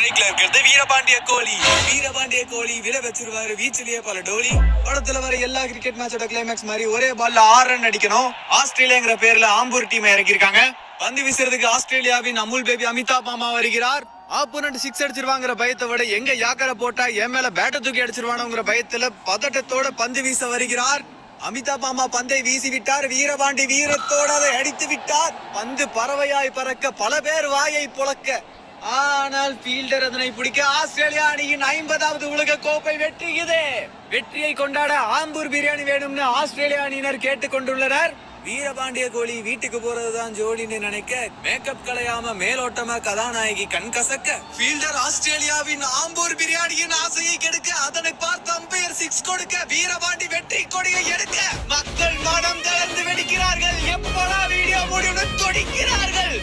ஸ்ட்ரைக்ல இருக்கிறது வீரபாண்டிய கோலி. வீரபாண்டிய கோலி விட வச்சிருவாரு வீச்சிலேயே பல டோலி. படத்துல வர எல்லா கிரிக்கெட் மேட்சோட கிளைமேக்ஸ் மாதிரி ஒரே பால்ல 6 ரன் அடிக்கணும். ஆஸ்திரேலியாங்கிற பேர்ல ஆம்பூர் டீம் இறக்கிருக்காங்க. பந்து வீசுறதுக்கு ஆஸ்திரேலியாவின் அமுல் பேபி அமிதாப் மாமா வருகிறார். ஆப்போனன்ட் 6 அடிச்சிருவாங்கிற பயத்தை விட எங்க யாக்கரை போட்டா என் மேல பேட்டை தூக்கி அடிச்சிருவானோங்கிற பயத்துல பதட்டத்தோட பந்து வீச வருகிறார். அமிதாப் மாமா பந்தை வீசி விட்டார். வீரபாண்டி வீரத்தோடு அதை அடித்து விட்டார். பந்து பறவையாய் பறக்க பல பேர் வாயை புழக்க, ஆனால் ஃபீல்டர் அதனை பிடிக்க ஆஸ்திரேலியா அணியின் 50வது உலக கோப்பை வெற்றி. இது வெற்றியை கொண்டாட ஆம்பூர் பிரியாணி வேணும்னு ஆஸ்திரேலியா அணியினர் கேட்டுக் கொண்டுள்ளனர். வீரபாண்டிய கோலி வீட்டுக்கு போறதுதான் ஜோடின்னு நினைக்க, மேக்கப் கலையாம மேலோட்டமா கதாநாயகி கண் கசக்க, ஃபீல்டர் ஆஸ்திரேலியாவின் ஆம்பூர் பிரியாணியின் ஆசையை கெடுக்க, அதனை பார்த்து அம்பையர் 6 கொடுக்க, வீரபாண்டி வெற்றி கொடியை எடுக்க மக்கள் மனம் தளர்ந்து வெடிக்கிறார்கள். எப்படா வீடியோ முடிவுன்னு துடிக்கிறார்கள்.